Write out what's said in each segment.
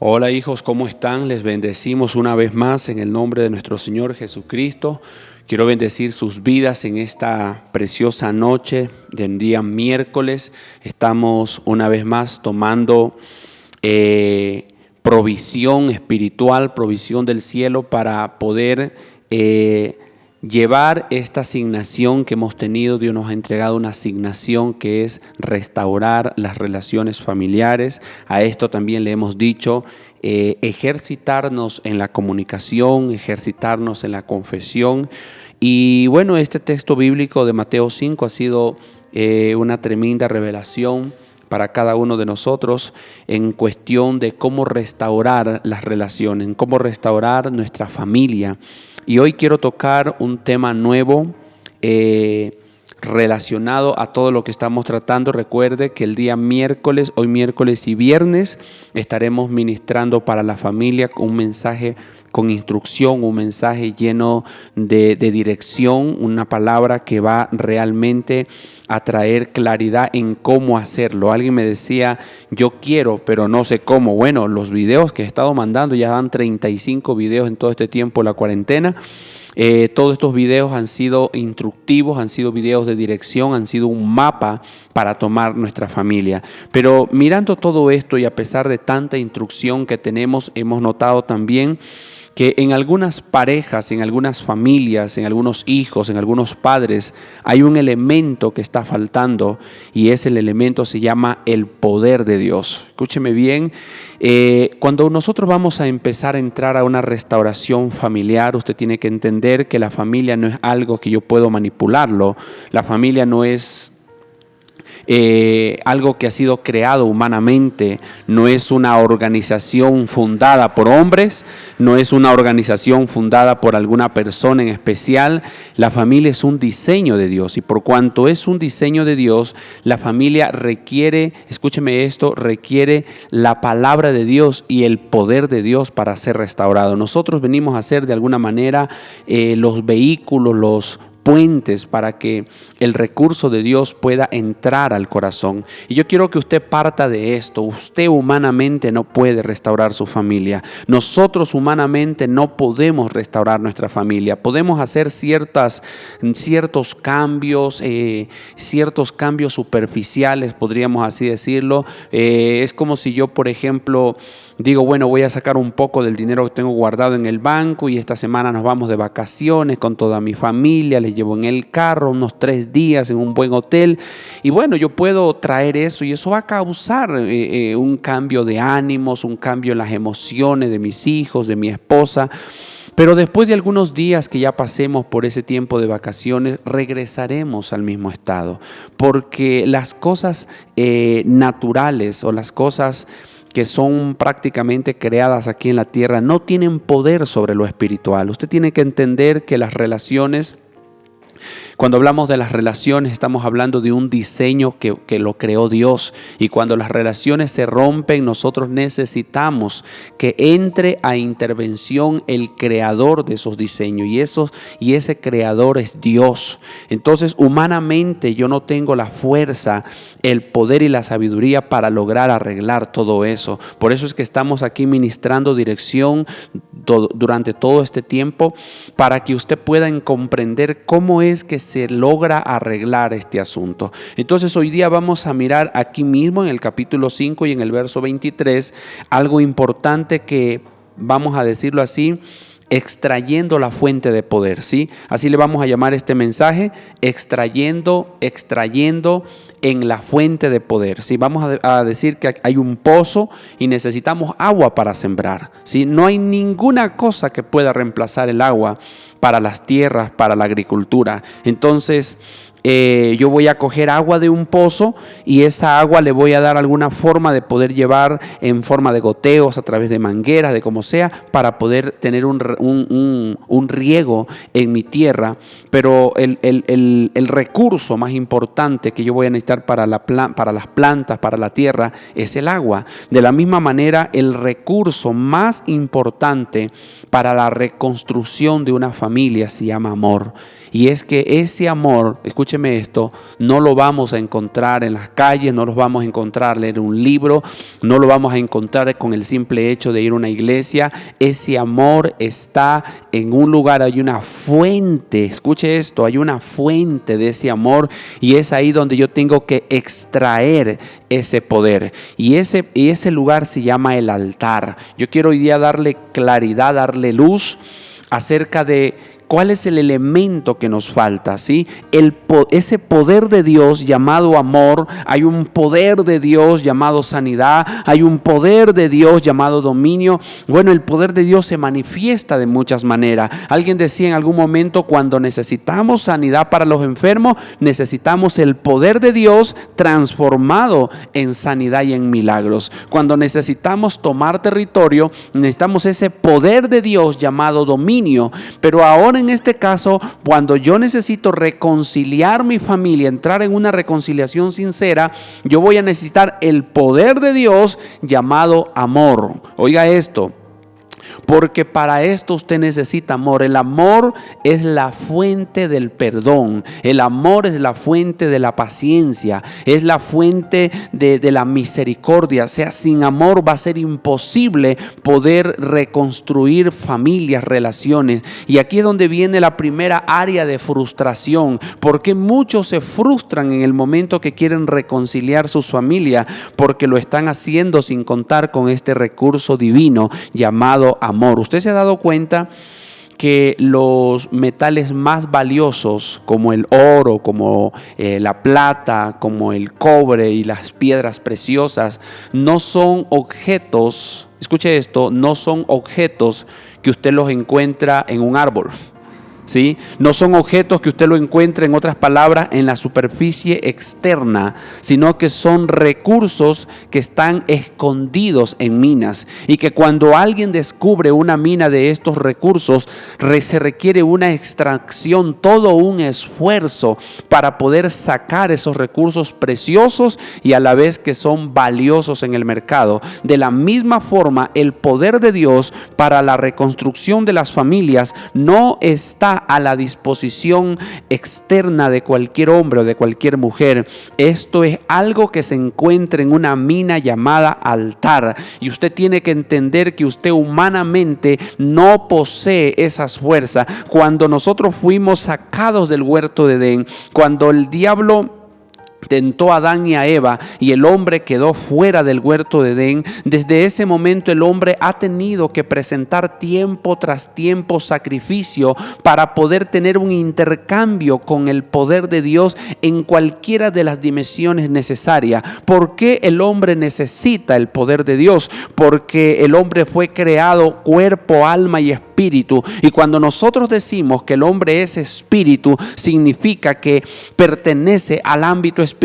Hola hijos, ¿cómo están? Les bendecimos una vez más en el nombre de nuestro Señor Jesucristo. Quiero bendecir sus vidas en esta preciosa noche del día miércoles. Estamos una vez más tomando provisión espiritual, provisión del cielo para poder llevar esta asignación que hemos tenido. Dios nos ha entregado una asignación que es restaurar las relaciones familiares. A esto también le hemos dicho ejercitarnos en la comunicación, ejercitarnos en la confesión. Y bueno, este texto bíblico de Mateo 5 ha sido una tremenda revelación para cada uno de nosotros en cuestión de cómo restaurar las relaciones, en cómo restaurar nuestra familia. Y hoy quiero tocar un tema nuevo relacionado a todo lo que estamos tratando. Recuerde que el día miércoles, hoy miércoles y viernes, estaremos ministrando para la familia un mensaje con instrucción, un mensaje lleno de dirección, una palabra que va realmente a traer claridad en cómo hacerlo. Alguien me decía, yo quiero, pero no sé cómo. Bueno, los videos que he estado mandando, ya dan 35 videos en todo este tiempo, la cuarentena. Todos estos videos han sido instructivos, han sido videos de dirección, han sido un mapa para tomar nuestra familia. Pero mirando todo esto y a pesar de tanta instrucción que tenemos, hemos notado también que en algunas parejas, en algunas familias, en algunos hijos, en algunos padres, hay un elemento que está faltando y ese elemento se llama el poder de Dios. Escúcheme bien, cuando nosotros vamos a empezar a entrar a una restauración familiar, usted tiene que entender que la familia no es algo que yo puedo manipularlo, la familia no es algo que ha sido creado humanamente, no es una organización fundada por hombres, no es una organización fundada por alguna persona en especial. La familia es un diseño de Dios y por cuanto es un diseño de Dios, la familia requiere, escúcheme esto, requiere la palabra de Dios y el poder de Dios para ser restaurado. Nosotros venimos a ser de alguna manera los vehículos, los puentes para que el recurso de Dios pueda entrar al corazón. Y yo quiero que usted parta de esto. Usted humanamente no puede restaurar su familia. Nosotros humanamente no podemos restaurar nuestra familia. Podemos hacer ciertos cambios, ciertos cambios superficiales, podríamos así decirlo. Es como si yo, por ejemplo, digo, bueno, voy a sacar un poco del dinero que tengo guardado en el banco y esta semana nos vamos de vacaciones con toda mi familia, les llevo en el carro unos 3 días en un buen hotel y bueno, yo puedo traer eso y eso va a causar un cambio de ánimos, un cambio en las emociones de mis hijos, de mi esposa. Pero después de algunos días que ya pasemos por ese tiempo de vacaciones, regresaremos al mismo estado, porque las cosas naturales o las cosas que son prácticamente creadas aquí en la tierra no tienen poder sobre lo espiritual. Usted tiene que entender que las relaciones, cuando hablamos de las relaciones, estamos hablando de un diseño que lo creó Dios. Y cuando las relaciones se rompen, nosotros necesitamos que entre a intervención el creador de esos diseños. Y ese creador es Dios. Entonces, humanamente yo no tengo la fuerza, el poder y la sabiduría para lograr arreglar todo eso. Por eso es que estamos aquí ministrando dirección durante todo este tiempo para que usted pueda comprender cómo es que se logra arreglar este asunto. Entonces hoy día vamos a mirar aquí mismo en el capítulo 5 y en el verso 23 algo importante que vamos a decirlo así, extrayendo la fuente de poder, ¿sí? Así le vamos a llamar este mensaje, extrayendo en la fuente de poder, ¿sí? Vamos a decir que hay un pozo y necesitamos agua para sembrar, ¿sí? No hay ninguna cosa que pueda reemplazar el agua para las tierras, para la agricultura. Entonces, yo voy a coger agua de un pozo y esa agua le voy a dar alguna forma de poder llevar en forma de goteos a través de mangueras, de como sea, para poder tener un riego en mi tierra. Pero el recurso más importante que yo voy a necesitar para las plantas, para la tierra, es el agua. De la misma manera, el recurso más importante para la reconstrucción de una familia se llama amor. Y es que ese amor, escúcheme esto, no lo vamos a encontrar en las calles, no lo vamos a encontrar leer un libro, no lo vamos a encontrar con el simple hecho de ir a una iglesia. Ese amor está en un lugar, hay una fuente, escuche esto, hay una fuente de ese amor, y es ahí donde yo tengo que extraer ese poder. Y ese lugar se llama el altar. Yo quiero hoy día darle claridad, darle luz acerca de cuál es el elemento que nos falta, ¿sí? Ese poder de Dios llamado amor. Hay un poder de Dios llamado sanidad, hay un poder de Dios llamado dominio. Bueno, el poder de Dios se manifiesta de muchas maneras. Alguien decía en algún momento, cuando necesitamos sanidad para los enfermos, necesitamos el poder de Dios transformado en sanidad y en milagros. Cuando necesitamos tomar territorio, necesitamos ese poder de Dios llamado dominio. Pero ahora, en este caso, cuando yo necesito reconciliar mi familia, entrar en una reconciliación sincera, yo voy a necesitar el poder de Dios llamado amor. Oiga esto, porque para esto usted necesita amor. El amor es la fuente del perdón. El amor es la fuente de la paciencia. Es la fuente de la misericordia. O sea, sin amor va a ser imposible poder reconstruir familias, relaciones. Y aquí es donde viene la primera área de frustración. Porque muchos se frustran en el momento que quieren reconciliar sus familias, porque lo están haciendo sin contar con este recurso divino llamado amor. Usted se ha dado cuenta que los metales más valiosos, como el oro, como la plata, como el cobre y las piedras preciosas, no son objetos, escuche esto, no son objetos que usted los encuentra en un árbol. ¿Sí? No son objetos que usted lo encuentre, en otras palabras, en la superficie externa, sino que son recursos que están escondidos en minas, y que cuando alguien descubre una mina de estos recursos, se requiere una extracción, todo un esfuerzo para poder sacar esos recursos preciosos y a la vez que son valiosos en el mercado. De la misma forma, el poder de Dios para la reconstrucción de las familias no está a la disposición externa de cualquier hombre o de cualquier mujer. Esto es algo que se encuentra en una mina llamada altar, y usted tiene que entender que usted humanamente no posee esas fuerzas. Cuando nosotros fuimos sacados del huerto de Edén, cuando el diablo tentó a Adán y a Eva y el hombre quedó fuera del huerto de Edén, desde ese momento el hombre ha tenido que presentar tiempo tras tiempo sacrificio para poder tener un intercambio con el poder de Dios en cualquiera de las dimensiones necesarias. ¿Por qué el hombre necesita el poder de Dios? Porque el hombre fue creado cuerpo, alma y espíritu, y cuando nosotros decimos que el hombre es espíritu, significa que pertenece al ámbito espiritual,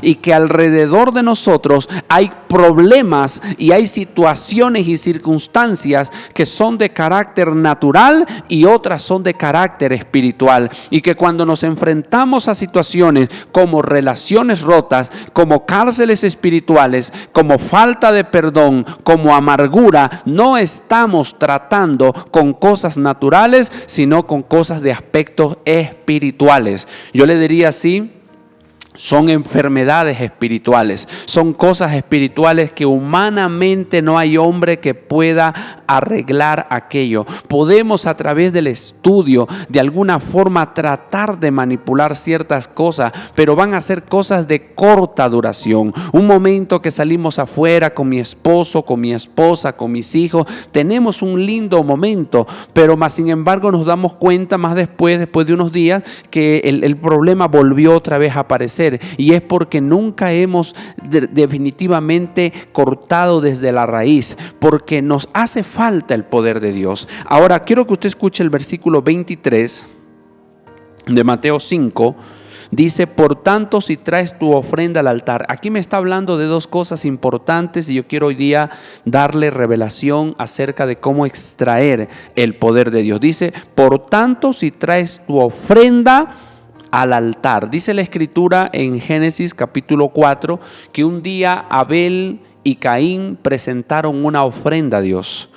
y que alrededor de nosotros hay problemas y hay situaciones y circunstancias que son de carácter natural y otras son de carácter espiritual, y que cuando nos enfrentamos a situaciones como relaciones rotas, como cárceles espirituales, como falta de perdón, como amargura, no estamos tratando con cosas naturales, sino con cosas de aspectos espirituales. Yo le diría así: son enfermedades espirituales, son cosas espirituales que humanamente no hay hombre que pueda arreglar aquello. Podemos, a través del estudio, de alguna forma tratar de manipular ciertas cosas, pero van a ser cosas de corta duración. Un momento que salimos afuera con mi esposo, con mi esposa, con mis hijos, tenemos un lindo momento, pero más sin embargo nos damos cuenta más después de unos días, que el problema volvió otra vez a aparecer. Y es porque nunca hemos definitivamente cortado desde la raíz, porque nos hace falta el poder de Dios. Ahora quiero que usted escuche el versículo 23 de Mateo 5. Dice: por tanto, si traes tu ofrenda al altar. Aquí me está hablando de dos cosas importantes, y yo quiero hoy día darle revelación acerca de cómo extraer el poder de Dios. Dice: por tanto, si traes tu ofrenda al altar. Dice la escritura en Génesis capítulo 4 que un día Abel y Caín presentaron una ofrenda a Dios,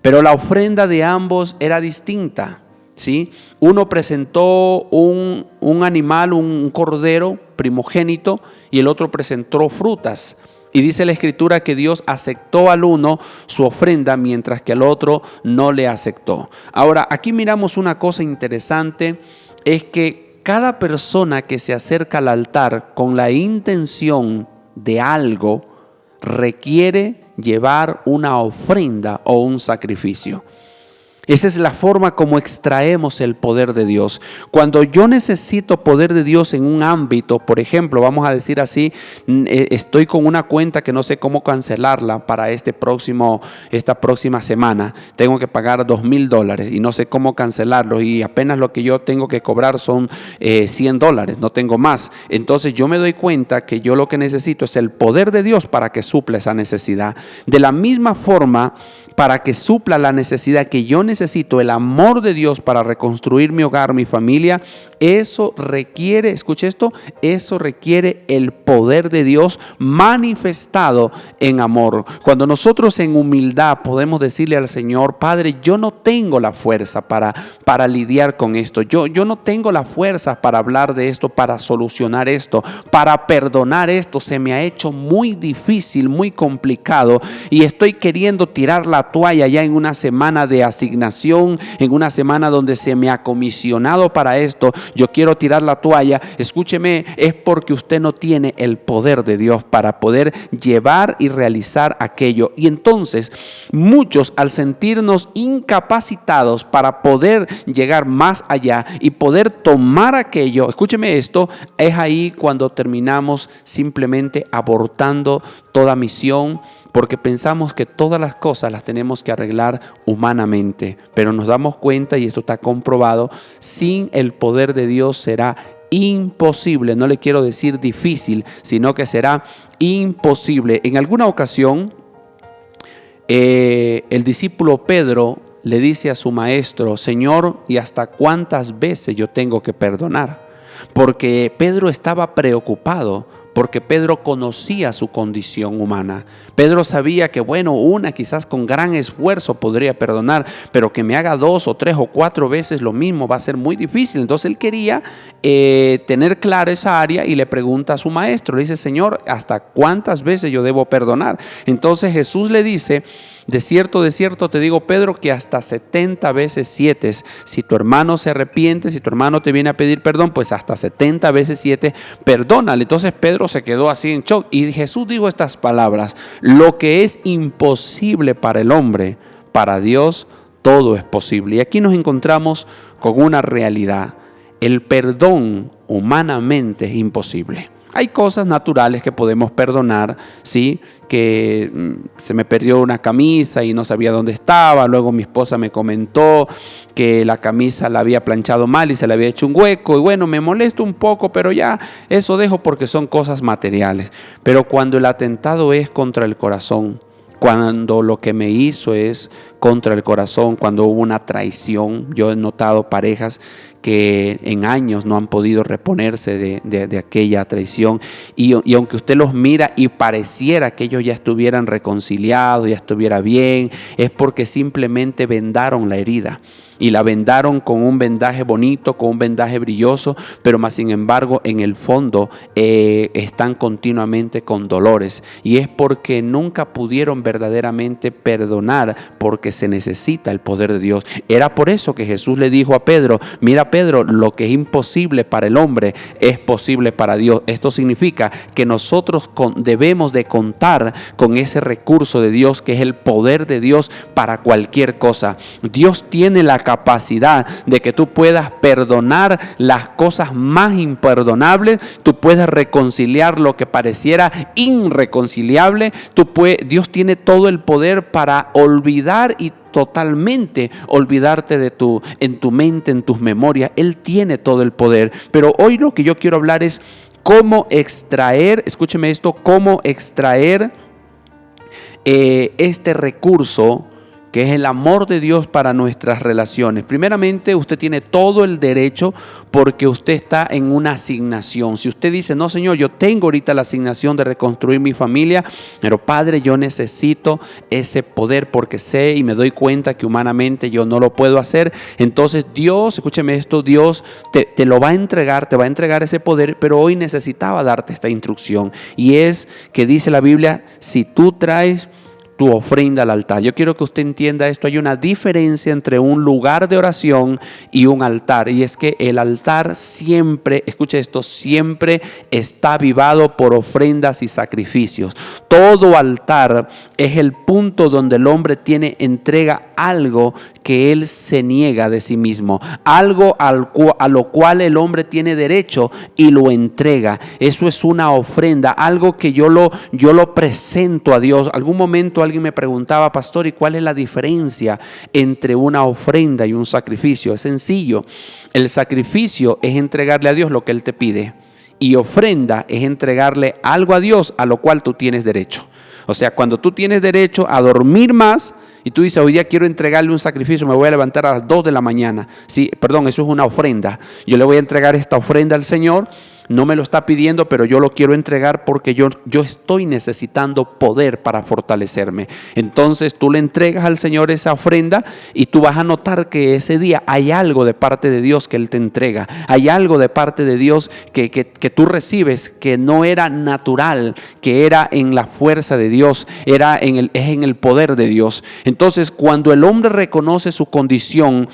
pero la ofrenda de ambos era distinta. ¿sí? Uno presentó un animal, un cordero primogénito, y el otro presentó frutas. Y dice la Escritura que Dios aceptó al uno su ofrenda, mientras que al otro no le aceptó. Ahora, aquí miramos una cosa interesante, es que cada persona que se acerca al altar con la intención de algo, requiere llevar una ofrenda o un sacrificio. Esa es la forma como extraemos el poder de Dios. Cuando yo necesito poder de Dios en un ámbito, por ejemplo, vamos a decir así, estoy con una cuenta que no sé cómo cancelarla para esta próxima semana. Tengo que pagar $2,000 y no sé cómo cancelarlo, y apenas lo que yo tengo que cobrar son $100, no tengo más. Entonces yo me doy cuenta que yo lo que necesito es el poder de Dios para que supla esa necesidad. De la misma forma, para que supla la necesidad que yo necesito, el amor de Dios para reconstruir mi hogar, mi familia, eso requiere, escuche esto, eso requiere el poder de Dios manifestado en amor. Cuando nosotros en humildad podemos decirle al Señor: Padre, yo no tengo la fuerza para lidiar con esto, yo no tengo la fuerza para hablar de esto, para solucionar esto, para perdonar esto, se me ha hecho muy difícil, muy complicado, y estoy queriendo tirar la toalla ya en una semana de asignación, en una semana donde se me ha comisionado para esto, yo quiero tirar la toalla. Escúcheme, es porque usted no tiene el poder de Dios para poder llevar y realizar aquello. Y entonces muchos, al sentirnos incapacitados para poder llegar más allá y poder tomar aquello, escúcheme esto, es ahí cuando terminamos simplemente abortando toda misión, porque pensamos que todas las cosas las tenemos que arreglar humanamente, pero nos damos cuenta, y esto está comprobado, sin el poder de Dios será imposible. No le quiero decir difícil, sino que será imposible. En alguna ocasión, el discípulo Pedro le dice a su maestro: Señor, ¿y hasta cuántas veces yo tengo que perdonar? Porque Pedro estaba preocupado, porque Pedro conocía su condición humana. Pedro sabía que, quizás con gran esfuerzo podría perdonar, pero que me haga 2 o 3 o 4 veces lo mismo va a ser muy difícil. Entonces él quería tener clara esa área, y le pregunta a su maestro, le dice: Señor, ¿hasta cuántas veces yo debo perdonar? Entonces Jesús le dice: de cierto te digo, Pedro, que hasta 70 veces 7. Si tu hermano se arrepiente, si tu hermano te viene a pedir perdón, pues hasta 70 veces 7 perdónale. Entonces Pedro se quedó así en shock, y Jesús dijo estas palabras: lo que es imposible para el hombre, para Dios todo es posible. Y aquí nos encontramos con una realidad: el perdón humanamente es imposible. Hay cosas naturales que podemos perdonar, ¿sí? Que se me perdió una camisa y no sabía dónde estaba. Luego mi esposa me comentó que la camisa la había planchado mal y se le había hecho un hueco. Y me molesto un poco, pero ya eso dejo porque son cosas materiales. Pero cuando el atentado es contra el corazón, cuando lo que me hizo es contra el corazón, cuando hubo una traición, yo he notado parejas que en años no han podido reponerse de aquella traición, y aunque usted los mira y pareciera que ellos ya estuvieran reconciliados, ya estuviera bien, es porque simplemente vendaron la herida. Y la vendaron con un vendaje bonito, con un vendaje brilloso, pero más sin embargo en el fondo están continuamente con dolores. Y es porque nunca pudieron verdaderamente perdonar, porque se necesita el poder de Dios. Era por eso que Jesús le dijo a Pedro: mira, Pedro, lo que es imposible para el hombre es posible para Dios. Esto significa que nosotros debemos de contar con ese recurso de Dios, que es el poder de Dios para cualquier cosa. Dios tiene la capacidad de que tú puedas perdonar las cosas más imperdonables, tú puedes reconciliar lo que pareciera irreconciliable. Dios tiene todo el poder para olvidar y totalmente olvidarte en tu mente, en tus memorias. Él tiene todo el poder. Pero hoy lo que yo quiero hablar es cómo extraer, escúcheme esto, cómo extraer este recurso que es el amor de Dios para nuestras relaciones. Primeramente, usted tiene todo el derecho porque usted está en una asignación. Si usted dice, no, Señor, yo tengo ahorita la asignación de reconstruir mi familia, pero Padre, yo necesito ese poder porque sé y me doy cuenta que humanamente yo no lo puedo hacer. Entonces Dios, escúcheme esto, Dios te lo va a entregar, te va a entregar ese poder, pero hoy necesitaba darte esta instrucción. Y es que dice la Biblia, si tú traes tu ofrenda al altar. Yo quiero que usted entienda esto. Hay una diferencia entre un lugar de oración y un altar. Y es que el altar siempre, escuche esto, siempre está avivado por ofrendas y sacrificios. Todo altar es el punto donde el hombre entrega algo que él se niega de sí mismo, algo a lo cual el hombre tiene derecho y lo entrega. Eso es una ofrenda, algo que yo lo presento a Dios. Algún momento alguien me preguntaba, pastor, ¿y cuál es la diferencia entre una ofrenda y un sacrificio? Es sencillo. El sacrificio es entregarle a Dios lo que Él te pide, y ofrenda es entregarle algo a Dios a lo cual tú tienes derecho. O sea, cuando tú tienes derecho a dormir más y tú dices, hoy día quiero entregarle un sacrificio, me voy a levantar a las 2 de la mañana. Sí, perdón, eso es una ofrenda. Yo le voy a entregar esta ofrenda al Señor. No me lo está pidiendo, pero yo lo quiero entregar porque yo estoy necesitando poder para fortalecerme. Entonces tú le entregas al Señor esa ofrenda y tú vas a notar que ese día hay algo de parte de Dios que Él te entrega. Hay algo de parte de Dios que tú recibes que no era natural, que era en la fuerza de Dios, es en el poder de Dios. Entonces cuando el hombre reconoce su condición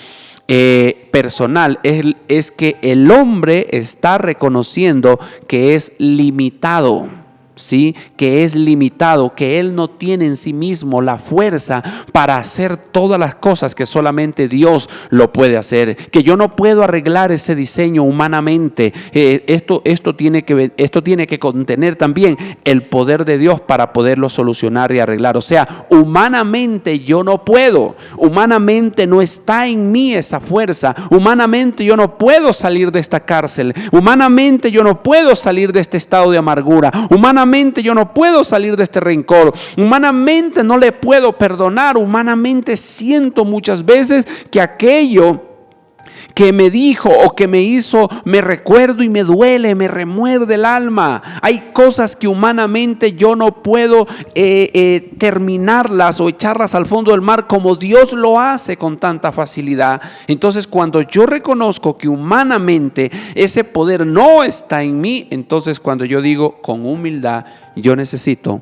personal, es que el hombre está reconociendo que es limitado, ¿sí? Que es limitado, que él no tiene en sí mismo la fuerza para hacer todas las cosas que solamente Dios lo puede hacer, que yo no puedo arreglar ese diseño humanamente. Esto tiene que contener también el poder de Dios para poderlo solucionar y arreglar. O sea, humanamente yo no puedo, humanamente no está en mí esa fuerza, humanamente yo no puedo salir de esta cárcel, humanamente yo no puedo salir de este estado de amargura, humanamente yo no puedo salir de este rencor, humanamente no le puedo perdonar, humanamente siento muchas veces que aquello que me dijo o que me hizo, me recuerdo y me duele, me remuerde el alma. Hay cosas que humanamente yo no puedo terminarlas o echarlas al fondo del mar como Dios lo hace con tanta facilidad. Entonces cuando yo reconozco que humanamente ese poder no está en mí, entonces cuando yo digo con humildad, yo necesito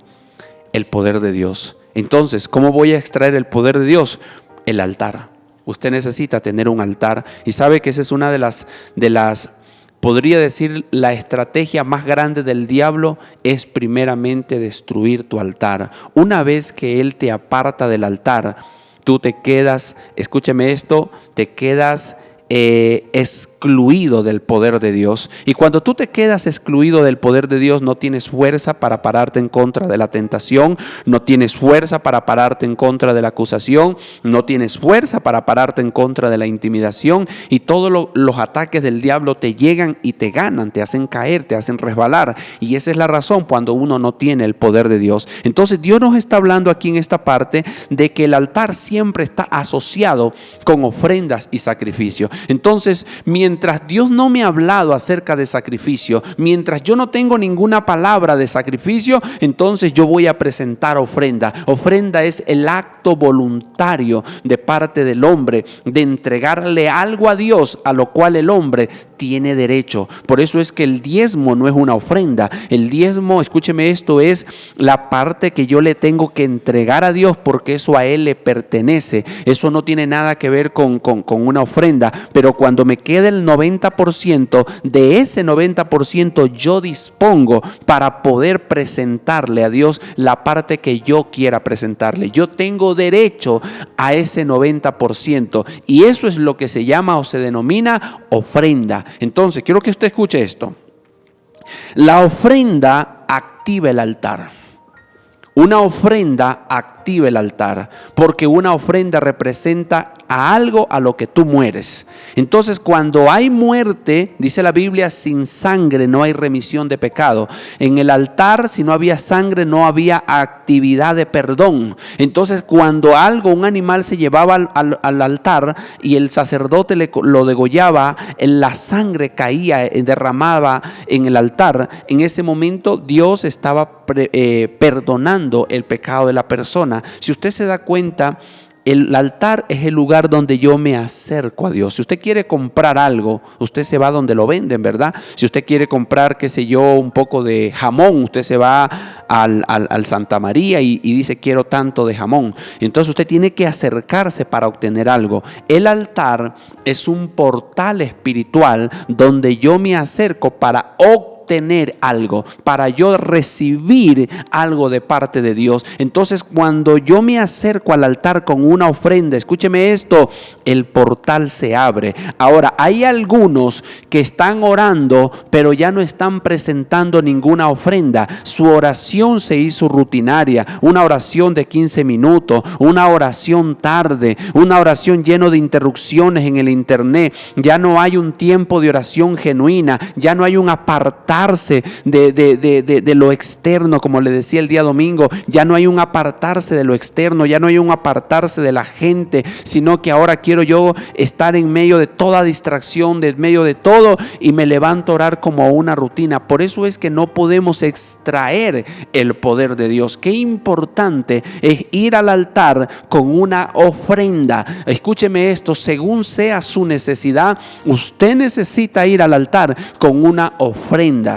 el poder de Dios. Entonces, ¿cómo voy a extraer el poder de Dios? El altar. Usted necesita tener un altar, y sabe que esa es una de las, podría decir, la estrategia más grande del diablo es primeramente destruir tu altar. Una vez que él te aparta del altar, tú te quedas, escúcheme esto, te quedas excluido del poder de Dios. Y cuando tú te quedas excluido del poder de Dios, no tienes fuerza para pararte en contra de la tentación, no tienes fuerza para pararte en contra de la acusación, no tienes fuerza para pararte en contra de la intimidación, y todos los ataques del diablo te llegan y te ganan, te hacen caer, te hacen resbalar. Y esa es la razón cuando uno no tiene el poder de Dios. Entonces Dios nos está hablando aquí en esta parte de que el altar siempre está asociado con ofrendas y sacrificios. Entonces, mientras Dios no me ha hablado acerca de sacrificio, mientras yo no tengo ninguna palabra de sacrificio, entonces yo voy a presentar ofrenda. Ofrenda es el acto voluntario de parte del hombre de entregarle algo a Dios a lo cual el hombre tiene derecho. Por eso es que el diezmo no es una ofrenda. El diezmo, escúcheme esto, es la parte que yo le tengo que entregar a Dios porque eso a Él le pertenece. Eso no tiene nada que ver con una ofrenda. Pero cuando me queda el 90%, de ese 90% yo dispongo para poder presentarle a Dios la parte que yo quiera presentarle. Yo tengo derecho a ese 90%, y eso es lo que se llama o se denomina ofrenda. Entonces, quiero que usted escuche esto. La ofrenda activa el altar. Una ofrenda activa activa el altar, porque una ofrenda representa a algo a lo que tú mueres. Entonces, cuando hay muerte, dice la Biblia, sin sangre no hay remisión de pecado. En el altar, si no había sangre, no había actividad de perdón. Entonces, cuando un animal se llevaba al altar y el sacerdote lo degollaba, la sangre caía, derramaba en el altar. En ese momento Dios estaba perdonando el pecado de la persona. Si usted se da cuenta, el altar es el lugar donde yo me acerco a Dios. Si usted quiere comprar algo, usted se va donde lo venden, ¿verdad? Si usted quiere comprar, qué sé yo, un poco de jamón, usted se va al Santa María y dice quiero tanto de jamón. Entonces usted tiene que acercarse para obtener algo. El altar es un portal espiritual donde yo me acerco para obtener algo, para yo recibir algo de parte de Dios. Entonces, cuando yo me acerco al altar con una ofrenda, escúcheme esto, el portal se abre. Ahora, hay algunos que están orando, pero ya no están presentando ninguna ofrenda. Su oración se hizo rutinaria, una oración de 15 minutos, una oración tarde, una oración llena de interrupciones en el internet. Ya no hay un tiempo de oración genuina, ya no hay un apartar de lo externo, como le decía el día domingo. Ya no hay un apartarse de lo externo, ya no hay un apartarse de la gente, sino que ahora quiero yo estar en medio de toda distracción, en medio de todo, y me levanto a orar como una rutina. Por eso es que no podemos extraer el poder de Dios. Qué importante es ir al altar con una ofrenda. Escúcheme esto, según sea su necesidad, usted necesita ir al altar con una ofrenda.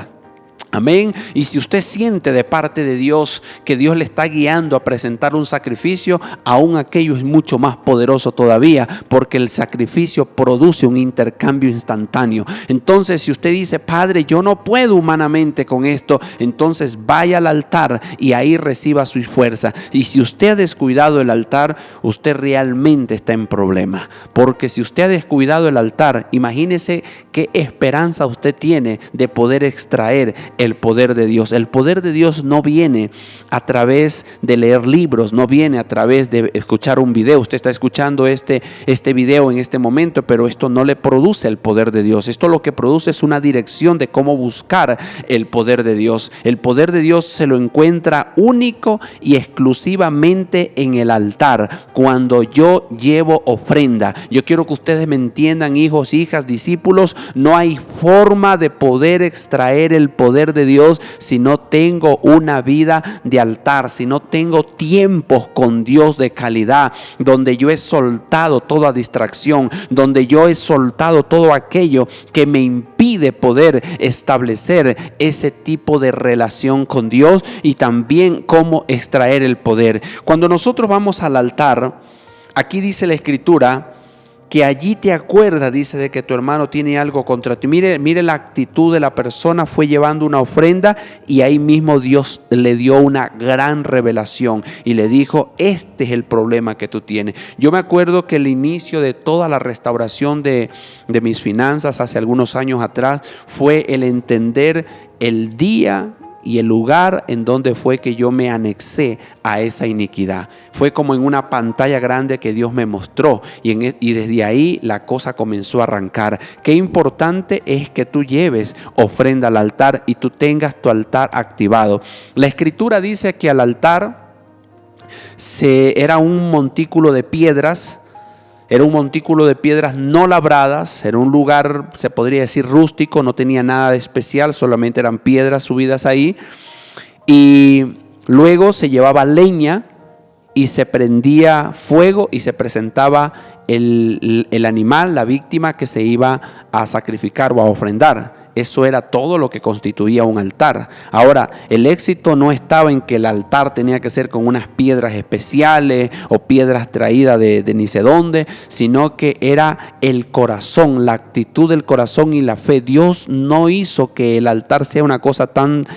Amén. Y si usted siente de parte de Dios que Dios le está guiando a presentar un sacrificio, aún aquello es mucho más poderoso todavía, porque el sacrificio produce un intercambio instantáneo. Entonces, si usted dice, Padre, yo no puedo humanamente con esto, entonces vaya al altar y ahí reciba su fuerza. Y si usted ha descuidado el altar, usted realmente está en problema, porque si usted ha descuidado el altar, imagínese qué esperanza usted tiene de poder extraer el poder de Dios. El poder de Dios no viene a través de leer libros, no viene a través de escuchar un video. Usted está escuchando este video en este momento, pero esto no le produce el poder de Dios. Esto lo que produce es una dirección de cómo buscar el poder de Dios. El poder de Dios se lo encuentra único y exclusivamente en el altar, cuando yo llevo ofrenda. Yo quiero que ustedes me entiendan, hijos, hijas, discípulos, no hay forma de poder extraer el poder de Dios si no tengo una vida de altar, si no tengo tiempos con Dios de calidad, donde yo he soltado toda distracción, donde yo he soltado todo aquello que me impide poder establecer ese tipo de relación con Dios, y también cómo extraer el poder. Cuando nosotros vamos al altar, aquí dice la Escritura que allí te acuerdas, dice, de que tu hermano tiene algo contra ti. Mire la actitud de la persona. Fue llevando una ofrenda y ahí mismo Dios le dio una gran revelación y le dijo, este es el problema que tú tienes. Yo me acuerdo que el inicio de toda la restauración de mis finanzas hace algunos años atrás fue el entender el día y el lugar en donde fue que yo me anexé a esa iniquidad. Fue como en una pantalla grande que Dios me mostró, y desde ahí la cosa comenzó a arrancar. Qué importante es que tú lleves ofrenda al altar y tú tengas tu altar activado. La Escritura dice que al altar era un montículo de piedras. Era un montículo de piedras no labradas, era un lugar, se podría decir, rústico, no tenía nada de especial, solamente eran piedras subidas ahí. Y luego se llevaba leña y se prendía fuego y se presentaba el animal, la víctima que se iba a sacrificar o a ofrendar. Eso era todo lo que constituía un altar. Ahora, el éxito no estaba en que el altar tenía que ser con unas piedras especiales o piedras traídas de ni sé dónde, sino que era el corazón, la actitud del corazón y la fe. Dios no hizo que el altar sea una cosa tan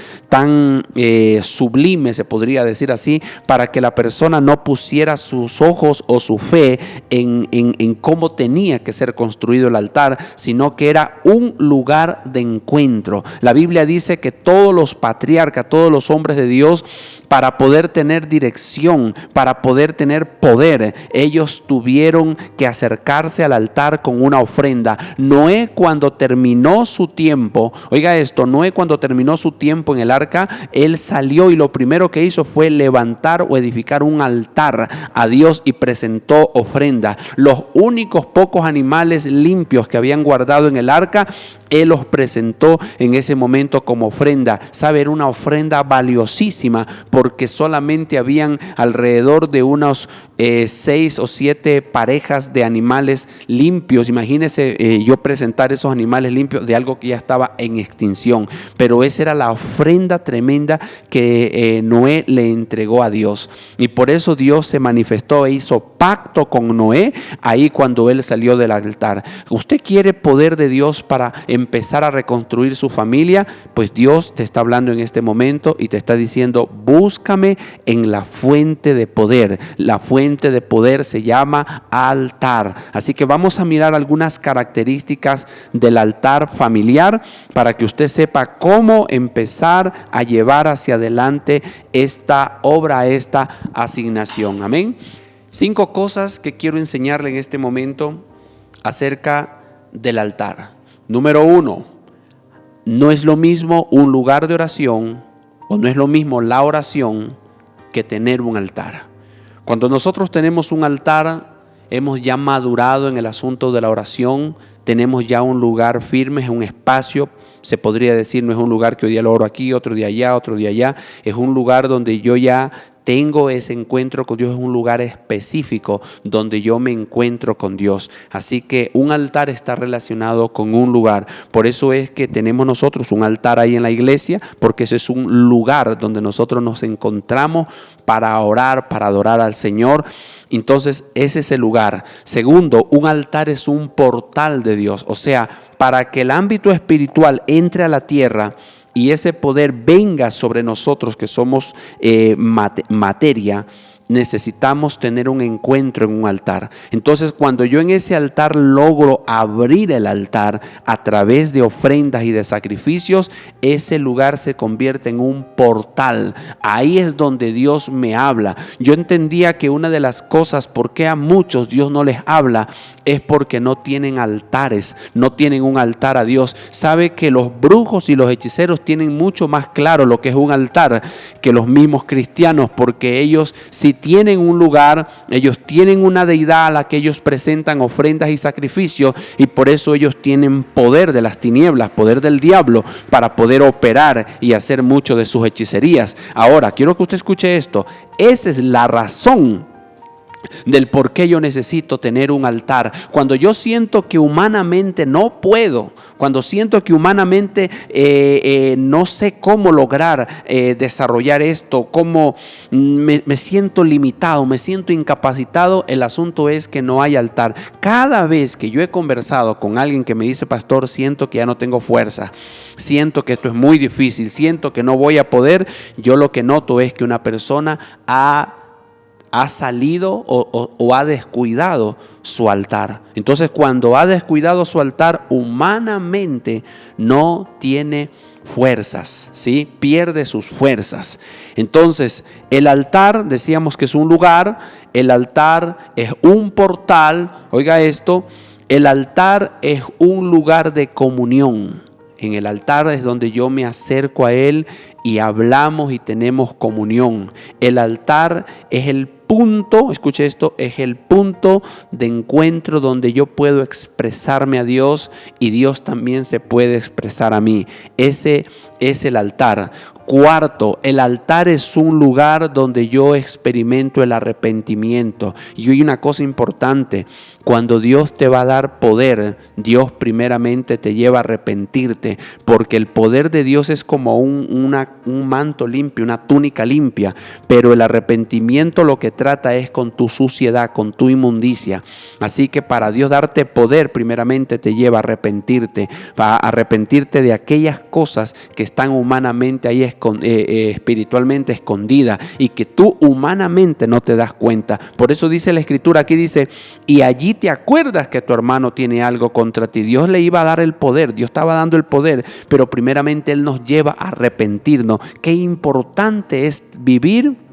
sublime, se podría decir así, para que la persona no pusiera sus ojos o su fe en cómo tenía que ser construido el altar, sino que era un lugar de encuentro. La Biblia dice que todos los patriarcas, todos los hombres de Dios para poder tener dirección, para poder tener poder, ellos tuvieron que acercarse al altar con una ofrenda. Noé, cuando terminó su tiempo, oiga esto, Noé cuando terminó su tiempo en el arca, él salió y lo primero que hizo fue levantar o edificar un altar a Dios y presentó ofrenda. Los únicos pocos animales limpios que habían guardado en el arca, él los presentó en ese momento como ofrenda. Sabe, era una ofrenda valiosísima porque solamente habían alrededor de unos 6 o 7 parejas de animales limpios. Imagínese yo presentar esos animales limpios de algo que ya estaba en extinción, pero esa era la ofrenda tremenda que Noé le entregó a Dios, y por eso Dios se manifestó e hizo pacto con Noé ahí cuando él salió del altar. ¿Usted quiere poder de Dios para empezar a reconstruir su familia? Pues Dios te está hablando en este momento y te está diciendo: búscame en la fuente de poder. La fuente de poder se llama altar. Así que vamos a mirar algunas características del altar familiar para que usted sepa cómo empezar a llevar hacia adelante esta obra, esta asignación. Amén. 5 cosas que quiero enseñarle en este momento acerca del altar. Número 1, no es lo mismo un lugar de oración, o no es lo mismo la oración que tener un altar. Cuando nosotros tenemos un altar, hemos ya madurado en el asunto de la oración, tenemos ya un lugar firme, es un espacio, se podría decir, no es un lugar que hoy día lo oro aquí, otro día allá, otro día allá, es un lugar donde yo ya tengo ese encuentro con Dios, es un lugar específico donde yo me encuentro con Dios. Así que un altar está relacionado con un lugar. Por eso es que tenemos nosotros un altar ahí en la iglesia, porque ese es un lugar donde nosotros nos encontramos para orar, para adorar al Señor. Entonces ese es el lugar. Segundo, un altar es un portal de Dios. O sea, para que el ámbito espiritual entre a la tierra y ese poder venga sobre nosotros que somos materia, necesitamos tener un encuentro en un altar. Entonces, cuando yo en ese altar logro abrir el altar a través de ofrendas y de sacrificios, ese lugar se convierte en un portal. Ahí es donde Dios me habla. Yo entendía que una de las cosas por qué a muchos Dios no les habla es porque no tienen altares, no tienen un altar a Dios. Sabe que los brujos y los hechiceros tienen mucho más claro lo que es un altar que los mismos cristianos, porque ellos, si tienen un lugar, ellos tienen una deidad a la que ellos presentan ofrendas y sacrificios, y por eso ellos tienen poder de las tinieblas, poder del diablo, para poder operar y hacer mucho de sus hechicerías. Ahora, quiero que usted escuche esto. Esa es la razón del por qué yo necesito tener un altar. Cuando yo siento que humanamente no puedo, cuando siento que humanamente no sé cómo lograr desarrollar esto, cómo me siento limitado, me siento incapacitado, el asunto es que no hay altar. Cada vez que yo he conversado con alguien que me dice: pastor, siento que ya no tengo fuerza, siento que esto es muy difícil, siento que no voy a poder, yo lo que noto es que una persona ha salido o ha descuidado su altar. Entonces, cuando ha descuidado su altar, humanamente no tiene fuerzas, ¿sí? Pierde sus fuerzas. Entonces, el altar, decíamos que es un lugar, el altar es un portal. Oiga esto, el altar es un lugar de comunión. En el altar es donde yo me acerco a Él y hablamos y tenemos comunión. El altar es el punto, escuche esto, es el punto de encuentro donde yo puedo expresarme a Dios y Dios también se puede expresar a mí. Ese es el altar. Cuarto, el altar es un lugar donde yo experimento el arrepentimiento. Y hay una cosa importante: cuando Dios te va a dar poder, Dios primeramente te lleva a arrepentirte, porque el poder de Dios es como un manto limpio, una túnica limpia, pero el arrepentimiento lo que trata es con tu suciedad, con tu inmundicia. Así que para Dios darte poder, primeramente te lleva a arrepentirte de aquellas cosas que están humanamente ahí espiritualmente escondida y que tú humanamente no te das cuenta. Por eso dice la Escritura, aquí dice, y allí te acuerdas que tu hermano tiene algo contra ti. Dios le iba a dar el poder, Dios estaba dando el poder, pero primeramente Él nos lleva a arrepentirnos. Qué importante es vivir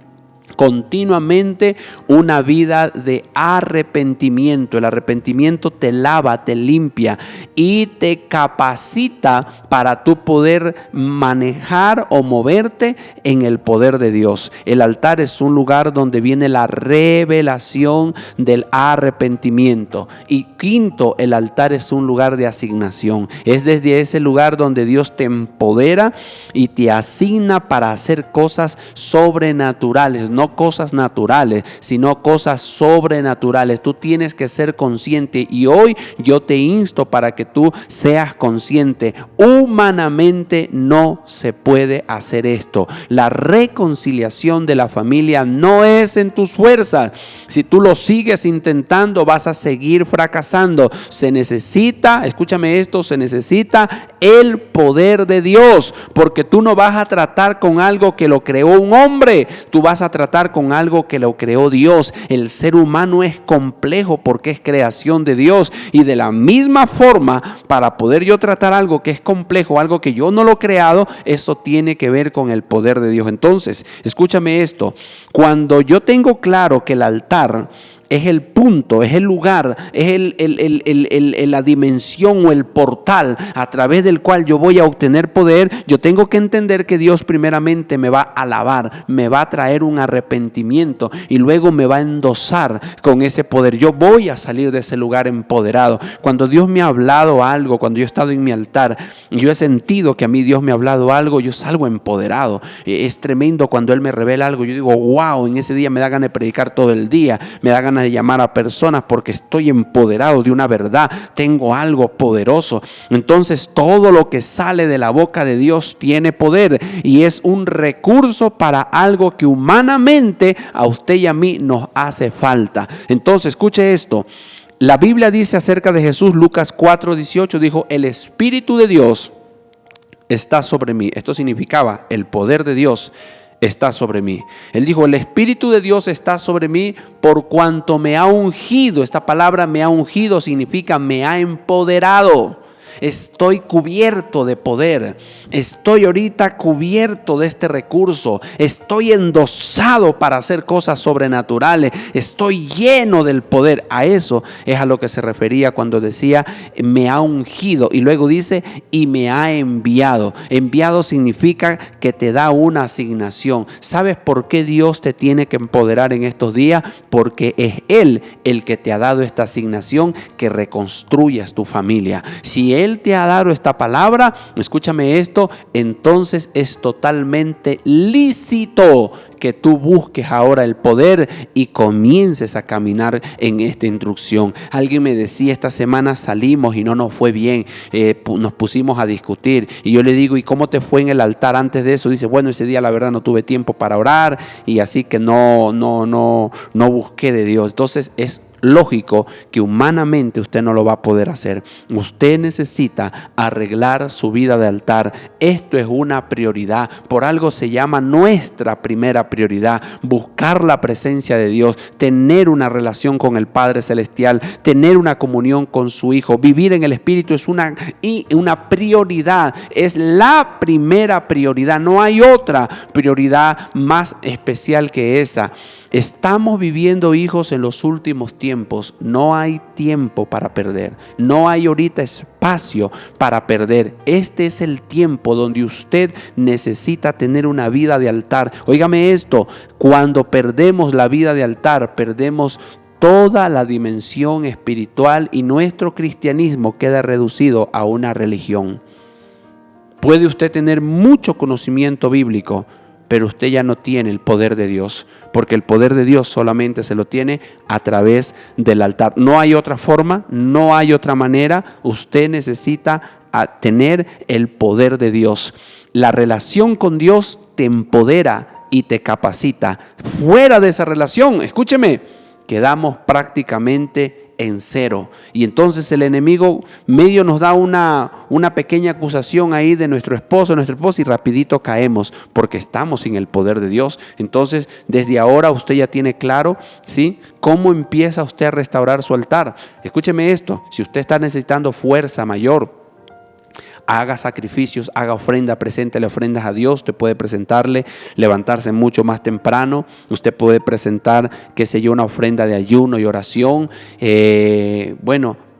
continuamente una vida de arrepentimiento. El arrepentimiento te lava, te limpia y te capacita para tú poder manejar o moverte en el poder de Dios. El altar es un lugar donde viene la revelación del arrepentimiento. Y quinto, el altar es un lugar de asignación. Es desde ese lugar donde Dios te empodera y te asigna para hacer cosas sobrenaturales, no cosas naturales, sino cosas sobrenaturales. Tú tienes que ser consciente y hoy yo te insto para que tú seas consciente. Humanamente no se puede hacer esto. La reconciliación de la familia no es en tus fuerzas. Si tú lo sigues intentando, vas a seguir fracasando. Se necesita, escúchame esto, se necesita el poder de Dios, porque tú no vas a tratar con algo que lo creó un hombre, tú vas a tratar con algo que lo creó Dios. El ser humano es complejo porque es creación de Dios, y de la misma forma, para poder yo tratar algo que es complejo, algo que yo no lo he creado, eso tiene que ver con el poder de Dios. Entonces, escúchame esto, cuando yo tengo claro que el altar es el punto, es el lugar, es la dimensión o el portal a través del cual yo voy a obtener poder, yo tengo que entender que Dios primeramente me va a lavar, me va a traer un arrepentimiento y luego me va a endosar con ese poder. Yo voy a salir de ese lugar empoderado. Cuando Dios me ha hablado algo, cuando yo he estado en mi altar y yo he sentido que a mí Dios me ha hablado algo, yo salgo empoderado. Es tremendo cuando Él me revela algo. Yo digo, wow, en ese día me da ganas de predicar todo el día, me da ganas de llamar a personas porque estoy empoderado de una verdad, tengo algo poderoso. Entonces todo lo que sale de la boca de Dios tiene poder y es un recurso para algo que humanamente a usted y a mí nos hace falta. Entonces escuche esto, la Biblia dice acerca de Jesús, Lucas 4:18, dijo, el Espíritu de Dios está sobre mí. Esto significaba el poder de Dios está sobre mí. Él dijo, el Espíritu de Dios está sobre mí por cuanto me ha ungido. Esta palabra me ha ungido significa me ha empoderado. Estoy cubierto de poder, estoy ahorita cubierto de este recurso, estoy endosado para hacer cosas sobrenaturales, estoy lleno del poder. A eso es a lo que se refería cuando decía me ha ungido, y luego dice y me ha enviado. Enviado significa que te da una asignación. ¿Sabes por qué Dios te tiene que empoderar en estos días? Porque es Él el que te ha dado esta asignación, que reconstruyas tu familia. Si Él te ha dado esta palabra, escúchame esto, entonces es totalmente lícito que tú busques ahora el poder y comiences a caminar en esta instrucción. Alguien me decía, esta semana salimos y no nos fue bien, nos pusimos a discutir, y yo le digo, ¿y cómo te fue en el altar antes de eso? Dice, bueno, ese día la verdad no tuve tiempo para orar y así que no busqué de Dios. Entonces es lógico que humanamente usted no lo va a poder hacer. Usted necesita arreglar su vida de altar. Esto es una prioridad. Por algo se llama nuestra primera prioridad. Buscar la presencia de Dios, tener una relación con el Padre Celestial, tener una comunión con su Hijo. Vivir en el Espíritu es una prioridad. Es la primera prioridad. No hay otra prioridad más especial que esa. Estamos viviendo, hijos, en los últimos tiempos. No hay tiempo para perder. No hay ahorita espacio para perder. Este es el tiempo donde usted necesita tener una vida de altar. Óigame esto, cuando perdemos la vida de altar, perdemos toda la dimensión espiritual y nuestro cristianismo queda reducido a una religión. Puede usted tener mucho conocimiento bíblico, pero usted ya no tiene el poder de Dios, porque el poder de Dios solamente se lo tiene a través del altar. No hay otra forma, no hay otra manera. Usted necesita tener el poder de Dios. La relación con Dios te empodera y te capacita. Fuera de esa relación, escúcheme, quedamos prácticamente en cero. Y entonces el enemigo medio nos da una pequeña acusación ahí de nuestro esposo, nuestra esposa, y rapidito caemos porque estamos sin el poder de Dios. Entonces, desde ahora usted ya tiene claro, ¿sí?, cómo empieza usted a restaurar su altar. Escúcheme esto: si usted está necesitando fuerza mayor, haga sacrificios, haga ofrenda, preséntele ofrendas a Dios. Usted puede presentarle, levantarse mucho más temprano. Usted puede presentar, qué sé yo, una ofrenda de ayuno y oración.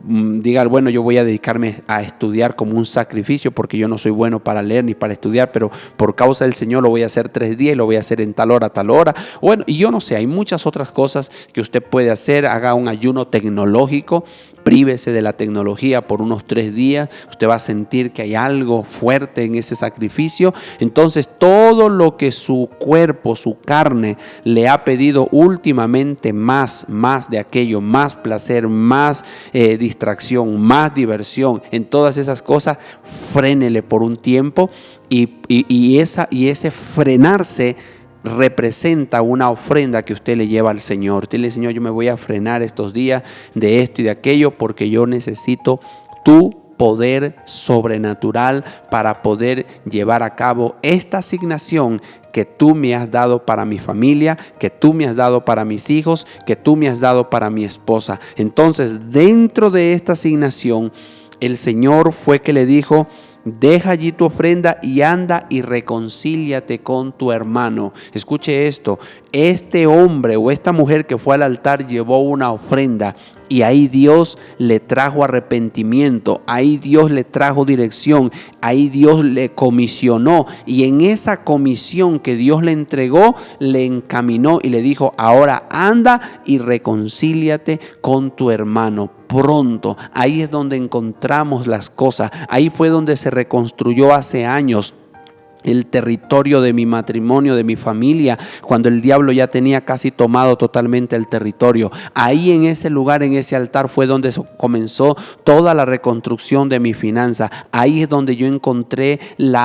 Diga, bueno, yo voy a dedicarme a estudiar como un sacrificio porque yo no soy bueno para leer ni para estudiar, pero por causa del Señor lo voy a hacer 3 días y lo voy a hacer en tal hora, tal hora. Bueno, y yo no sé, hay muchas otras cosas que usted puede hacer. Haga un ayuno tecnológico. Prívese de la tecnología por unos 3 días. Usted va a sentir que hay algo fuerte en ese sacrificio. Entonces, todo lo que su cuerpo, su carne le ha pedido últimamente, más de aquello, más placer, más distracción, más diversión, en todas esas cosas, frénele por un tiempo y ese frenarse representa una ofrenda que usted le lleva al Señor. Dile: Señor, yo me voy a frenar estos días de esto y de aquello porque yo necesito tu poder sobrenatural para poder llevar a cabo esta asignación que tú me has dado para mi familia, que tú me has dado para mis hijos, que tú me has dado para mi esposa. Entonces, dentro de esta asignación, el Señor fue que le dijo: deja allí tu ofrenda y anda y reconcíliate con tu hermano. Escuche esto: este hombre o esta mujer que fue al altar llevó una ofrenda y ahí Dios le trajo arrepentimiento, ahí Dios le trajo dirección, ahí Dios le comisionó, y en esa comisión que Dios le entregó, le encaminó y le dijo: ahora anda y reconcíliate con tu hermano. Pronto, ahí es donde encontramos las cosas. Ahí fue donde se reconstruyó hace años el territorio de mi matrimonio, de mi familia, cuando el diablo ya tenía casi tomado totalmente el territorio. Ahí en ese lugar, en ese altar, fue donde comenzó toda la reconstrucción de mi finanza. Ahí es donde yo encontré el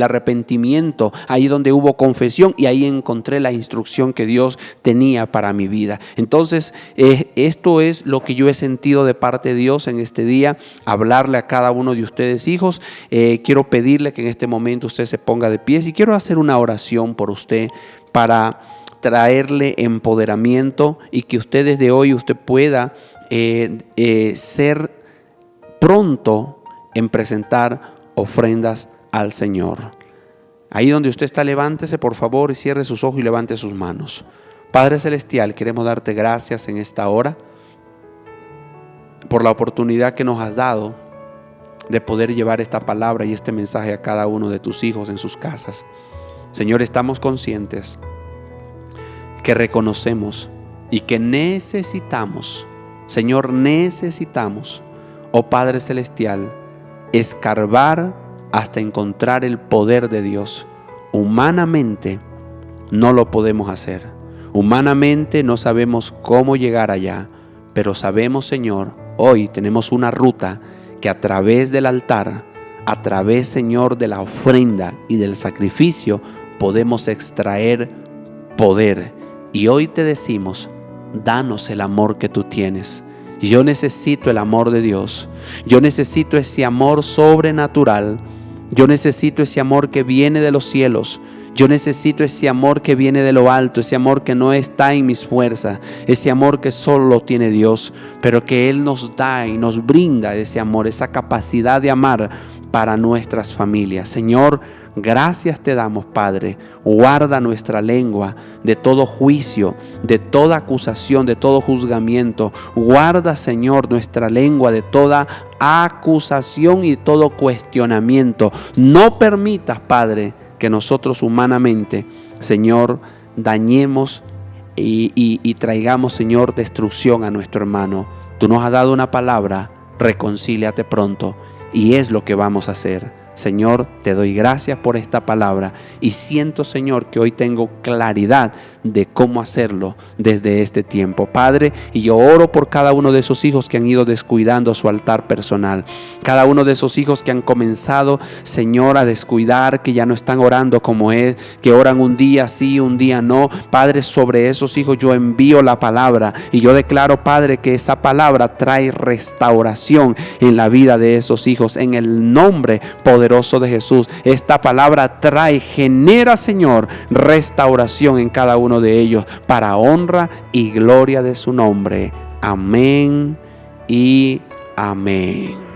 arrepentimiento, ahí donde hubo confesión, y ahí encontré la instrucción que Dios tenía para mi vida. Entonces, esto es lo que yo he sentido de parte de Dios en este día, hablarle a cada uno de ustedes, hijos. Quiero pedirle que en este momento usted se ponga de pies y quiero hacer una oración por usted para traerle empoderamiento y que usted desde hoy usted pueda ser pronto en presentar ofrendas al Señor. Ahí donde usted está, levántese por favor y cierre sus ojos y levante sus manos. Padre Celestial, queremos darte gracias en esta hora por la oportunidad que nos has dado de poder llevar esta palabra y este mensaje a cada uno de tus hijos en sus casas. Señor, estamos conscientes que reconocemos y que necesitamos, Señor, necesitamos, oh Padre Celestial, escarbar hasta encontrar el poder de Dios. Humanamente no lo podemos hacer. Humanamente no sabemos cómo llegar allá, pero sabemos, Señor, hoy tenemos una ruta que a través del altar, a través, Señor, de la ofrenda y del sacrificio, podemos extraer poder. Y hoy te decimos: danos el amor que tú tienes. Yo necesito el amor de Dios. Yo necesito ese amor sobrenatural. Yo necesito ese amor que viene de los cielos. Yo necesito ese amor que viene de lo alto, ese amor que no está en mis fuerzas, ese amor que solo lo tiene Dios, pero que Él nos da y nos brinda ese amor, esa capacidad de amar para nuestras familias. Señor, gracias te damos, Padre. Guarda nuestra lengua de todo juicio, de toda acusación, de todo juzgamiento. Guarda, Señor, nuestra lengua de toda acusación y todo cuestionamiento. No permitas, Padre, que nosotros humanamente, Señor, dañemos y traigamos, Señor, destrucción a nuestro hermano. Tú nos has dado una palabra: reconcíliate pronto, y es lo que vamos a hacer. Señor, te doy gracias por esta palabra y siento, Señor, que hoy tengo claridad de cómo hacerlo desde este tiempo, Padre, y yo oro por cada uno de esos hijos que han ido descuidando su altar personal, cada uno de esos hijos que han comenzado, Señor, a descuidar, que ya no están orando como es, que oran un día sí, un día no. Padre, sobre esos hijos yo envío la palabra y yo declaro, Padre, que esa palabra trae restauración en la vida de esos hijos, en el nombre poderoso de Jesús. Esta palabra genera, Señor, restauración en cada uno de ellos para honra y gloria de su nombre. Amén y amén.